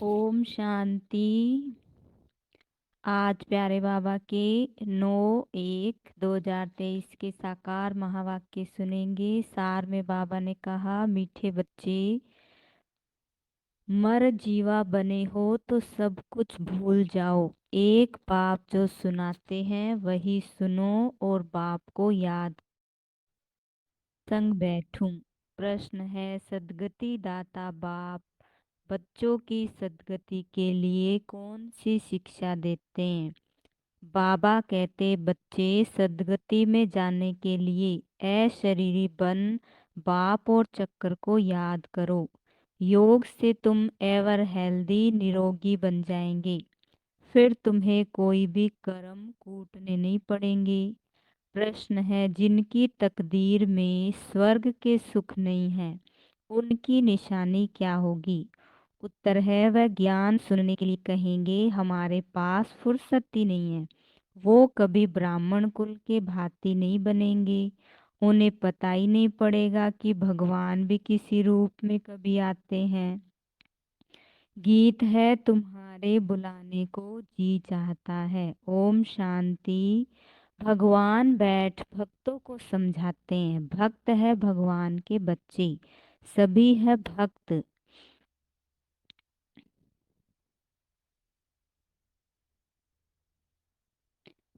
ओम शांति। आज प्यारे बाबा के 9/1/2023 के साकार महावाक्य सुनेंगे। सार में बाबा ने कहा, मीठे बच्चे, मर जीवा बने हो तो सब कुछ भूल जाओ। एक बाप जो सुनाते हैं वही सुनो और बाप को याद संग बैठूं। प्रश्न है, सद्गति दाता बाप बच्चों की सद्गति के लिए कौन सी शिक्षा देते हैं? बाबा कहते, बच्चे सद्गति में जाने के लिए अशरीरी बन बाप और चक्र को याद करो। योग से तुम एवर हेल्दी निरोगी बन जाएंगे। फिर तुम्हें कोई भी कर्म कूटने नहीं पड़ेंगे। प्रश्न है, जिनकी तकदीर में स्वर्ग के सुख नहीं है उनकी निशानी क्या होगी? उत्तर है, वह ज्ञान सुनने के लिए कहेंगे, हमारे पास फुर्सत ही नहीं है। वो कभी ब्राह्मण कुल के भांति नहीं बनेंगे। उन्हें पता ही नहीं पड़ेगा कि भगवान भी किसी रूप में कभी आते हैं। गीत है, तुम्हारे बुलाने को जी चाहता है। ओम शांति। भगवान बैठ भक्तों को समझाते हैं। भक्त है भगवान के बच्चे, सभी है भक्त।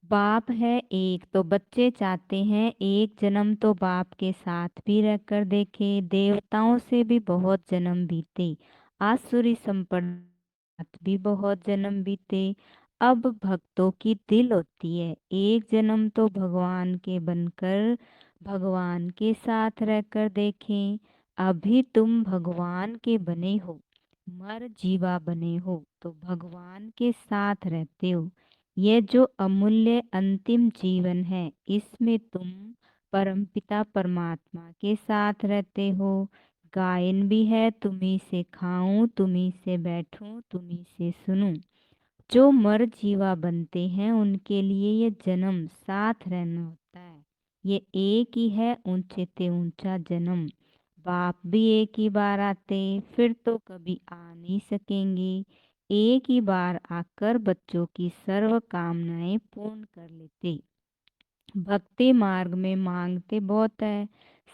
बाप है एक तो बच्चे चाहते हैं एक जन्म तो बाप के साथ भी रहकर देखे। देवताओं से भी बहुत जन्म बीते, आसुरी संपत्ति भी बहुत जन्म बीते। अब भक्तों की दिल होती है एक जन्म तो भगवान के बनकर भगवान के साथ रहकर देखें। अभी तुम भगवान के बने हो, मर जीवा बने हो तो भगवान के साथ रहते हो। ये जो अमूल्य अंतिम जीवन है इसमें तुम परमपिता परमात्मा के साथ रहते हो। गायन भी है, तुम्ही से खाऊं तुम्ही से बैठूं तुम्ही से सुनूं। जो मर जीवा बनते हैं उनके लिए ये जन्म साथ रहना होता है। ये एक ही है ऊंचे ते ऊंचा जन्म। बाप भी एक ही बार आते फिर तो कभी आ नहीं सकेंगे। एक ही बार आकर बच्चों की सर्व कामनाएं पूर्ण कर लेते। भक्ति मार्ग में मांगते बहुत है।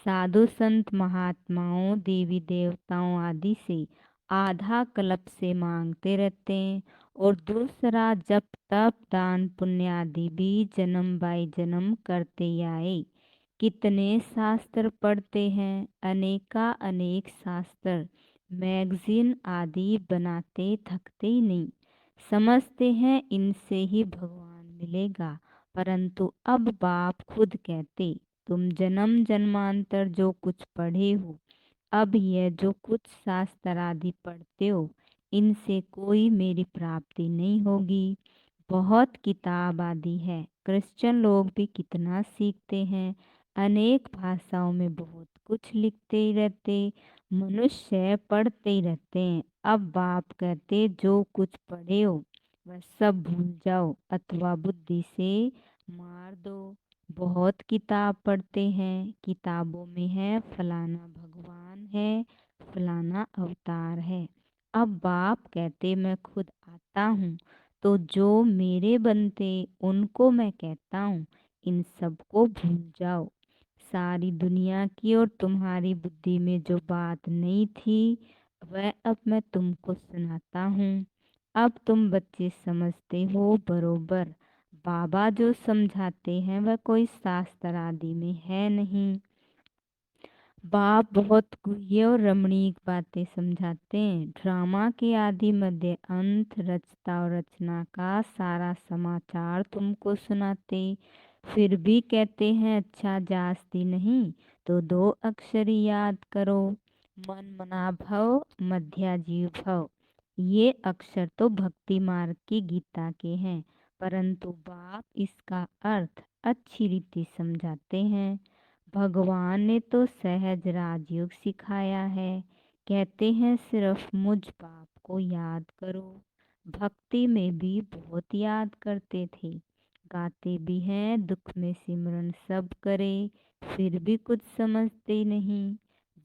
साधु संत महात्माओं देवी देवताओं आदि से आधा कल्प से मांगते रहते हैं। और दूसरा जप तप दान पुण्य आदि भी जन्म बाई जन्म करते ही आए। कितने शास्त्र पढ़ते हैं, अनेका अनेक शास्त्र मैगजीन आदि बनाते थकते ही नहीं। समझते हैं इनसे ही भगवान मिलेगा। परंतु अब बाप खुद कहते, तुम जन्म जन्मांतर जो कुछ पढ़े हो, अब यह जो कुछ शास्त्र आदि पढ़ते हो, इनसे कोई मेरी प्राप्ति नहीं होगी। बहुत किताब आदि है, क्रिश्चियन लोग भी कितना सीखते हैं, अनेक भाषाओं में बहुत कुछ लिखते ही रहते, मनुष्य पढ़ते ही रहते हैं। अब बाप कहते, जो कुछ पढ़े हो वह सब भूल जाओ अथवा बुद्धि से मार दो। बहुत किताब पढ़ते हैं, किताबों में है फलाना भगवान है, फलाना अवतार है। अब बाप कहते, मैं खुद आता हूँ तो जो मेरे बनते उनको मैं कहता हूँ, इन सब को भूल जाओ। सारी दुनिया की और तुम्हारी बुद्धि में जो बात नहीं थी वह अब मैं तुमको सुनाता हूँ। अब तुम बच्चे समझते हो बरोबर। बाबा जो समझाते हैं वह कोई शास्त्र आदि में है नहीं। बाप बहुत गुह्य और रमणीक बातें समझाते हैं। ड्रामा के आदि मध्य अंत रचता और रचना का सारा समाचार तुमको सुनाते। फिर भी कहते हैं, अच्छा जास्ती नहीं तो 2 अक्षर ही याद करो, मन मना भव मध्या जीव भव। ये अक्षर तो भक्ति मार्ग की गीता के हैं, परंतु बाप इसका अर्थ अच्छी रीति समझाते हैं। भगवान ने तो सहज राजयोग सिखाया है। कहते हैं सिर्फ मुझ बाप को याद करो। भक्ति में भी बहुत याद करते थे। गाते भी हैं, दुख में सिमरन सब करे, फिर भी कुछ समझते नहीं।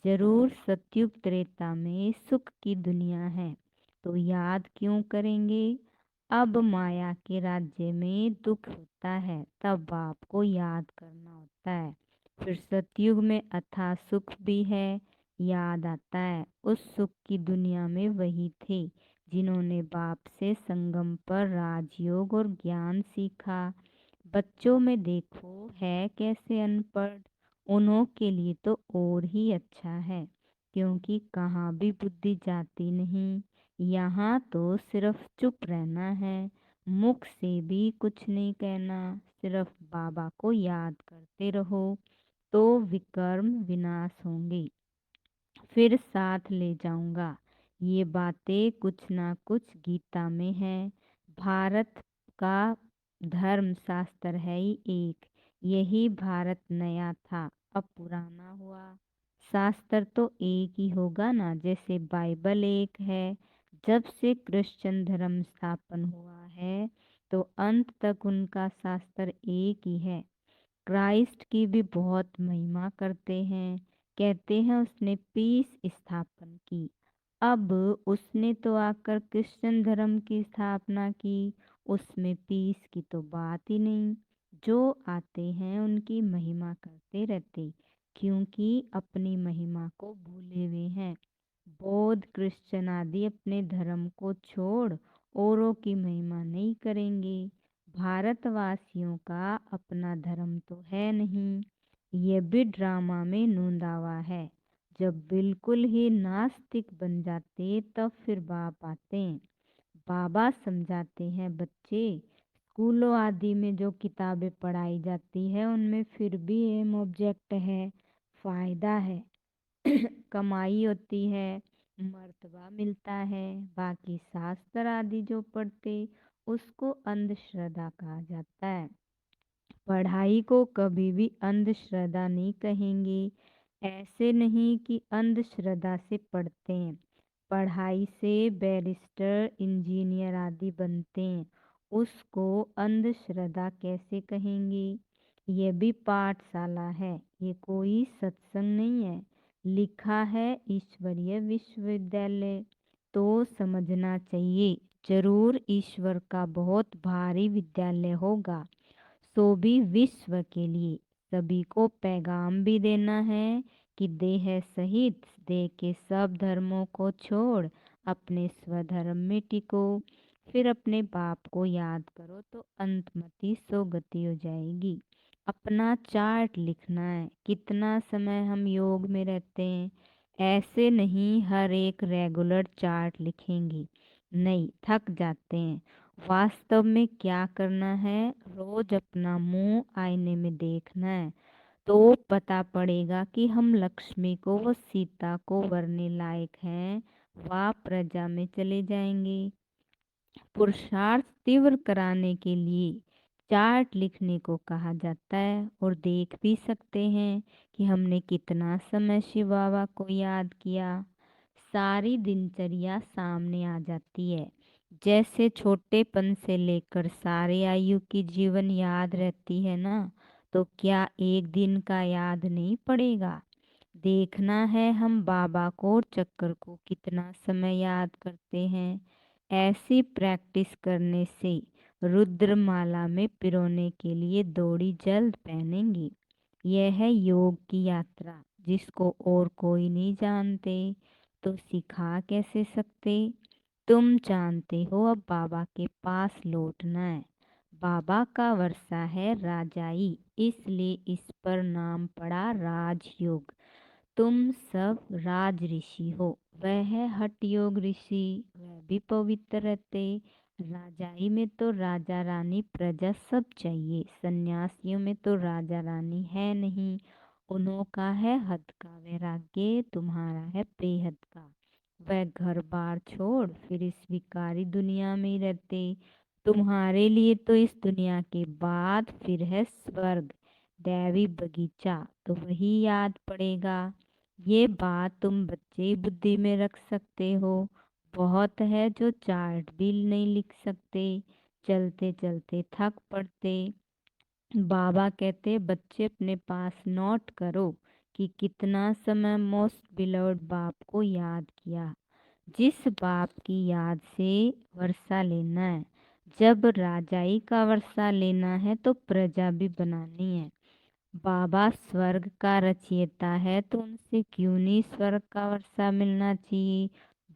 जरूर सतयुग त्रेता में सुख की दुनिया है, तो याद क्यों करेंगे। अब माया के राज्य में दुख होता है तब बाप को याद करना होता है। फिर सतयुग में अथाह सुख भी है, याद आता है। उस सुख की दुनिया में वही थे जिन्होंने बाप से संगम पर राजयोग और ज्ञान सीखा। बच्चों में देखो है कैसे अनपढ़, उन्हों के लिए तो और ही अच्छा है, क्योंकि कहाँ भी बुद्धि जाती नहीं। यहाँ तो सिर्फ चुप रहना है, मुख से भी कुछ नहीं कहना, सिर्फ बाबा को याद करते रहो तो विकर्म विनाश होंगे। फिर साथ ले जाऊंगा। ये बातें कुछ ना कुछ गीता में है। भारत का धर्म शास्त्र है ही एक, यही भारत नया था अब पुराना हुआ। शास्त्र तो एक ही होगा ना, जैसे बाइबल एक है। जब से क्रिश्चियन धर्म स्थापन हुआ है तो अंत तक उनका शास्त्र एक ही है। क्राइस्ट की भी बहुत महिमा करते हैं, कहते हैं उसने पीस स्थापन की। अब उसने तो आकर क्रिश्चियन धर्म की स्थापना की, उसमें पीस की तो बात ही नहीं। जो आते हैं उनकी महिमा करते रहते, क्योंकि अपनी महिमा को भूले हुए हैं। बौद्ध क्रिश्चियन आदि अपने धर्म को छोड़ औरों की महिमा नहीं करेंगे। भारतवासियों का अपना धर्म तो है नहीं, ये भी ड्रामा में नूंदावा है। जब बिल्कुल ही नास्तिक बन जाते तब फिर बाप आते हैं। बाबा समझाते हैं बच्चे, स्कूलों आदि में जो किताबें पढ़ाई जाती है उनमें फिर भी एम ऑब्जेक्ट है, फायदा है, कमाई होती है, मर्तबा मिलता है। बाकी शास्त्र आदि जो पढ़ते उसको अंधश्रद्धा कहा जाता है। पढ़ाई को कभी भी अंधश्रद्धा नहीं कहेंगे। ऐसे नहीं कि अंधश्रद्धा से पढ़ते हैं, पढ़ाई से बैरिस्टर इंजीनियर आदि बनते हैं, उसको अंधश्रद्धा कैसे कहेंगे। ये भी पाठशाला है, ये कोई सत्संग नहीं है। लिखा है ईश्वरीय विश्वविद्यालय, तो समझना चाहिए जरूर ईश्वर का बहुत भारी विद्यालय होगा, सो भी विश्व के लिए। सभी को पैगाम भी देना है कि देह सहित देह के सब धर्मों को छोड़ अपने स्वधर्म में टिको। फिर अपने बाप को याद करो तो अंतमति सोगति हो जाएगी। अपना चार्ट लिखना है, कितना समय हम योग में रहते हैं। ऐसे नहीं हर एक रेगुलर चार्ट लिखेंगे, नहीं थक जाते हैं। वास्तव में क्या करना है, रोज अपना मुंह आईने में देखना है, तो पता पड़ेगा कि हम लक्ष्मी को व सीता को वरने लायक हैं, वा प्रजा में चले जाएंगे। पुरुषार्थ तीव्र कराने के लिए चार्ट लिखने को कहा जाता है। और देख भी सकते हैं कि हमने कितना समय शिव बाबा को याद किया। सारी दिनचर्या सामने आ जाती है, जैसे छोटेपन से लेकर सारे आयु की जीवन याद रहती है ना, तो क्या एक दिन का याद नहीं पड़ेगा। देखना है हम बाबा को और चक्कर को कितना समय याद करते हैं। ऐसी प्रैक्टिस करने से रुद्रमाला में पिरोने के लिए दौड़ी जल्द पहनेंगी। यह है योग की यात्रा, जिसको और कोई नहीं जानते तो सिखा कैसे सकते। तुम जानते हो अब बाबा के पास लौटना है। बाबा का वर्षा है राजाई, इसलिए इस पर नाम पड़ा राजयोग। तुम सब राज ऋषि हो, वह है हठ योग ऋषि, वह भी पवित्र रहते। राजाई में तो राजा रानी प्रजा सब चाहिए, सन्यासियों में तो राजा रानी है नहीं, उन्हों का है हद का वैराग्य, तुम्हारा है बेहद का। वह घर बार छोड़ फिर इस विकारी दुनिया में ही रहते। तुम्हारे लिए तो इस दुनिया के बाद फिर है स्वर्ग, दैवी बगीचा, तो वही याद पड़ेगा। ये बात तुम बच्चे बुद्धि में रख सकते हो। बहुत है जो चार्ट भी नहीं लिख सकते, चलते चलते थक पड़ते। बाबा कहते बच्चे अपने पास नोट करो कि कितना समय मोस्ट बिलोव्ड बाप को याद किया। जिस बाप की याद से वर्षा लेना है। जब राजाई का वर्षा लेना है तो प्रजा भी बनानी है। बाबा स्वर्ग का रचयिता है तो उनसे क्यों नहीं स्वर्ग का वर्षा मिलना चाहिए।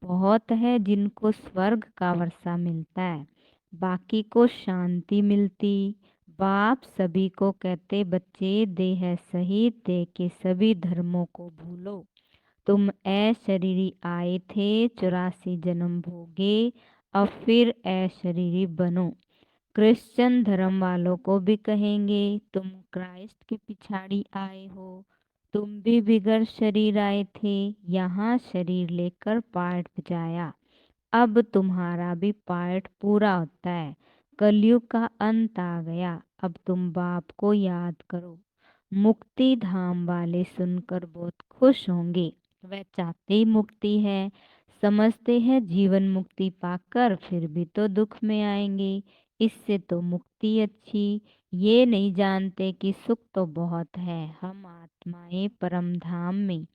बहुत है जिनको स्वर्ग का वर्षा मिलता है, बाकी को शांति मिलती। बाप सभी को कहते, बच्चे देह सहित देह के सभी धर्मों को भूलो। तुम अशरीरी आए थे, 84 जन्म भोगे, अब फिर अशरीरी बनो। क्रिश्चियन धर्म वालों को भी कहेंगे, तुम क्राइस्ट के पिछाड़ी आए हो। तुम भी बिगड़ शरीर आए थे, यहाँ शरीर लेकर पाठ बजाया। अब तुम्हारा भी पाठ पूरा होता है। कलयुग का अंत आ गया, अब तुम बाप को याद करो। मुक्ति धाम वाले सुनकर बहुत खुश होंगे। वह चाहते ही मुक्ति है, समझते हैं जीवन मुक्ति पाकर फिर भी तो दुख में आएंगे। इससे तो मुक्ति अच्छी। ये नहीं जानते कि सुख तो बहुत है। हम आत्माएं परम धाम में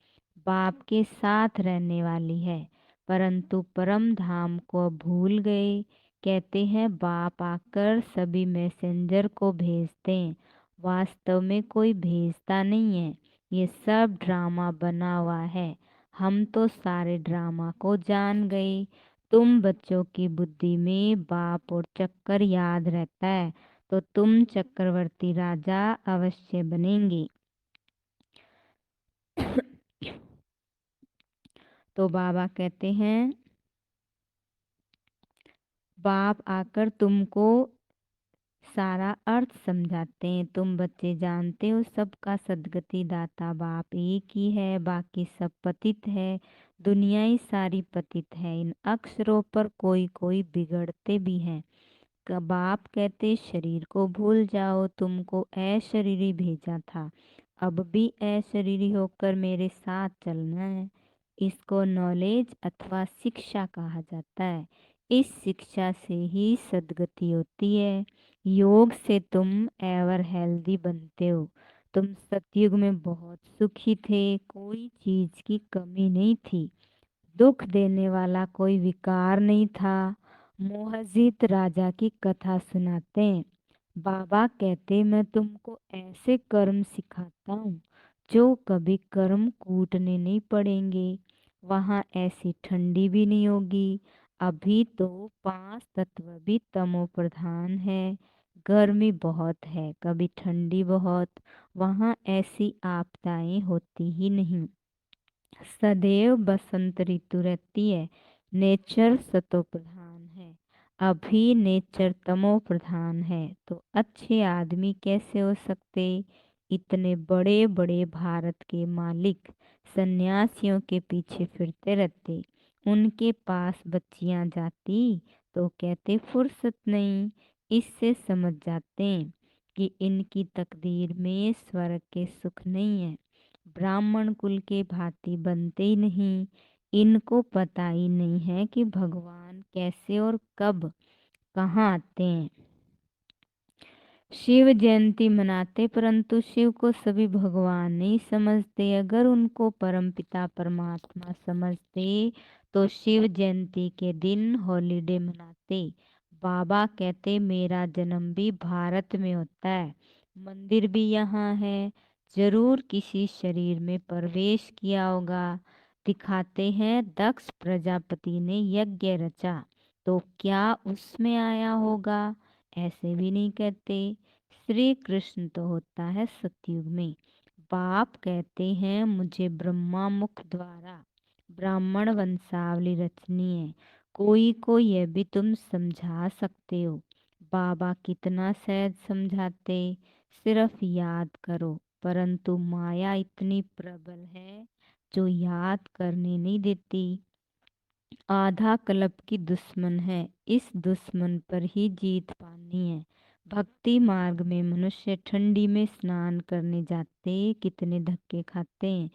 बाप के साथ रहने वाली है, परंतु परम धाम को भूल गए। कहते हैं बाप आकर सभी मैसेंजर को भेजते हैं, वास्तव में कोई भेजता नहीं है। ये सब ड्रामा बना हुआ है। हम तो सारे ड्रामा को जान गए। तुम बच्चों की बुद्धि में बाप और चक्कर याद रहता है तो तुम चक्रवर्ती राजा अवश्य बनेंगे। तो बाबा कहते हैं, बाप आकर तुमको सारा अर्थ समझाते हैं। तुम बच्चे जानते हो सबका सदगति दाता बाप एक ही है, बाकी सब पतित है। दुनिया ही सारी पतित है। इन अक्षरों पर कोई कोई बिगड़ते भी हैं। बाप कहते, शरीर को भूल जाओ, तुमको अशरीरी भेजा था, अब भी अशरीरी होकर मेरे साथ चलना है। इसको नॉलेज अथवा शिक्षा कहा जाता है। इस शिक्षा से ही सद्गति होती है। योग से तुम एवर हेल्दी बनते हो। तुम सतयुग में बहुत सुखी थे, कोई चीज की कमी नहीं थी, दुख देने वाला कोई विकार नहीं था। मोहजित राजा की कथा सुनाते हैं। बाबा कहते, मैं तुमको ऐसे कर्म सिखाता हूँ जो कभी कर्म कूटने नहीं पड़ेंगे। वहाँ ऐसी ठंडी भी नहीं होगी। अभी तो 5 तत्व भी तमो प्रधान है, गर्मी बहुत है, कभी ठंडी बहुत। वहाँ ऐसी आपदाएं होती ही नहीं। सदैव बसंत ऋतु रहती है। नेचर सतो प्रधान है, अभी नेचर तमो प्रधान है। तो अच्छे आदमी कैसे हो सकते। इतने बड़े बड़े भारत के मालिक सन्यासियों के पीछे फिरते रहते, उनके पास बच्चियां जाती तो कहते फुर्सत नहीं। इससे समझ जाते हैं कि इनकी तकदीर में स्वर्ग के सुख नहीं है। ब्राह्मण कुल के भांति बनते ही नहीं। इनको पता ही नहीं है कि भगवान कैसे और कब कहाँ आते हैं। शिव जयंती मनाते, परंतु शिव को सभी भगवान नहीं समझते। अगर उनको परमपिता परमात्मा समझते तो शिव जयंती के दिन हॉलीडे मनाते। बाबा कहते, मेरा जन्म भी भारत में होता है, मंदिर भी यहाँ है, जरूर किसी शरीर में प्रवेश किया होगा। दिखाते हैं दक्ष प्रजापति ने यज्ञ रचा तो क्या उसमें आया होगा। ऐसे भी नहीं कहते। श्री कृष्ण तो होता है सतयुग में। बाप कहते हैं, मुझे ब्रह्मा मुख द्वारा ब्राह्मण वंशावली रचनी है। कोई को यह भी तुम समझा सकते हो। बाबा कितना सहज समझाते, सिर्फ याद करो। परंतु माया इतनी प्रबल है जो याद करने नहीं देती। आधा कल्प की दुश्मन है, इस दुश्मन पर ही जीत पानी है। भक्ति मार्ग में मनुष्य ठंडी में स्नान करने जाते कितने धक्के खाते हैं,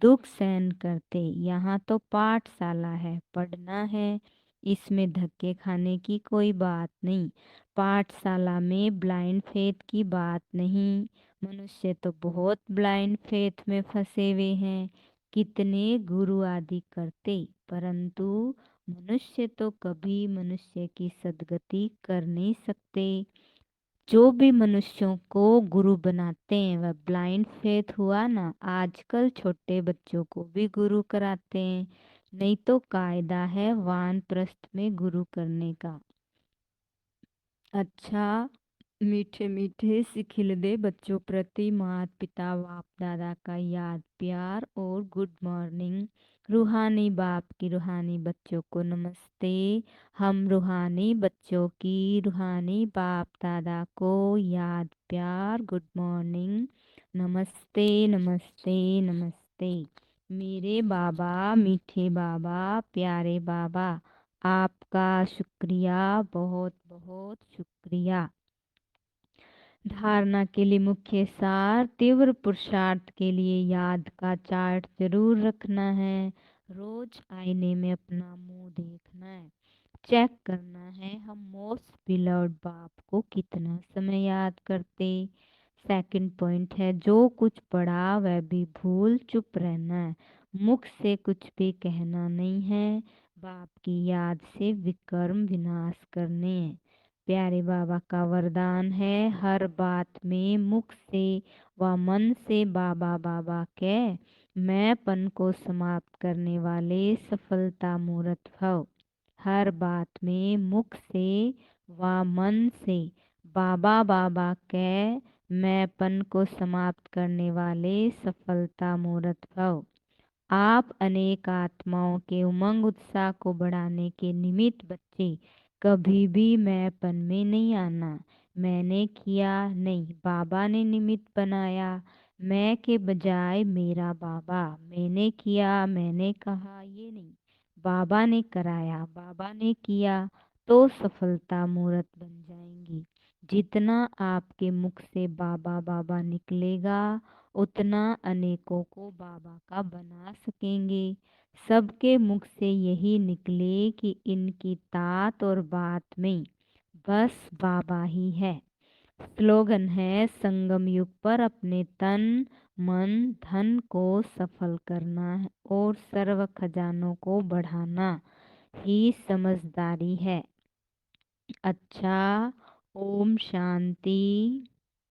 दुख सहन करते। यहाँ तो पाठशाला है, पढ़ना है, इसमें धक्के खाने की कोई बात नहीं। पाठशाला में ब्लाइंड फेथ की बात नहीं। मनुष्य तो बहुत ब्लाइंड फेथ में फंसे हुए हैं। कितने गुरु आदि करते, परंतु मनुष्य तो कभी मनुष्य की सद्गति कर नहीं सकते। जो भी मनुष्यों को गुरु बनाते हैं वह ब्लाइंड फेथ हुआ ना। आजकल छोटे बच्चों को भी गुरु कराते हैं, नहीं तो कायदा है वानप्रस्थ में गुरु करने का। अच्छा, मीठे मीठे सिखिलदे बच्चों प्रति माता पिता बाप दादा का याद प्यार और गुड मॉर्निंग। रूहानी बाप की रूहानी बच्चों को नमस्ते। हम रूहानी बच्चों की रूहानी बाप दादा को याद प्यार गुड मॉर्निंग। नमस्ते नमस्ते नमस्ते। मेरे बाबा मीठे बाबा प्यारे बाबा, आपका शुक्रिया, बहुत बहुत शुक्रिया। धारणा के लिए मुख्य सार, तीव्र पुरुषार्थ के लिए याद का चार्ट जरूर रखना है। रोज आईने में अपना मुंह देखना है, चेक करना है हम मोस्ट बिलव्ड बाप को कितना समय याद करते। सेकंड पॉइंट है, जो कुछ पढ़ा वह भी भूल चुप रहना है, मुख से कुछ भी कहना नहीं है। बाप की याद से विकर्म विनाश करने हैं। प्यारे बाबा का वरदान है, हर बात में मुख से व मन से बाबा बाबा कह, मैंपन को समाप्त करने वाले सफलता मूर्त भव। हर बात में मुख से व मन से बाबा बाबा कह, मैंपन को समाप्त करने वाले सफलता मूर्त भव। आप अनेक आत्माओं के उमंग उत्साह को बढ़ाने के निमित्त बच्चे, कभी भी मैंपन में नहीं आना। मैंने किया नहीं, बाबा ने निमित्त बनाया। मैं के बजाय मेरा बाबा, मैंने किया मैंने कहा ये नहीं, बाबा ने कराया बाबा ने किया, तो सफलता मूर्त बन जाएंगी। जितना आपके मुख से बाबा बाबा निकलेगा उतना अनेकों को बाबा का बना सकेंगे। सबके मुख से यही निकले कि इनकी तात और बात में बस बाबा ही है। स्लोगन है, संगम युग पर अपने तन मन धन को सफल करना है और सर्व खजानों को बढ़ाना ही समझदारी है। अच्छा, ओम शांति।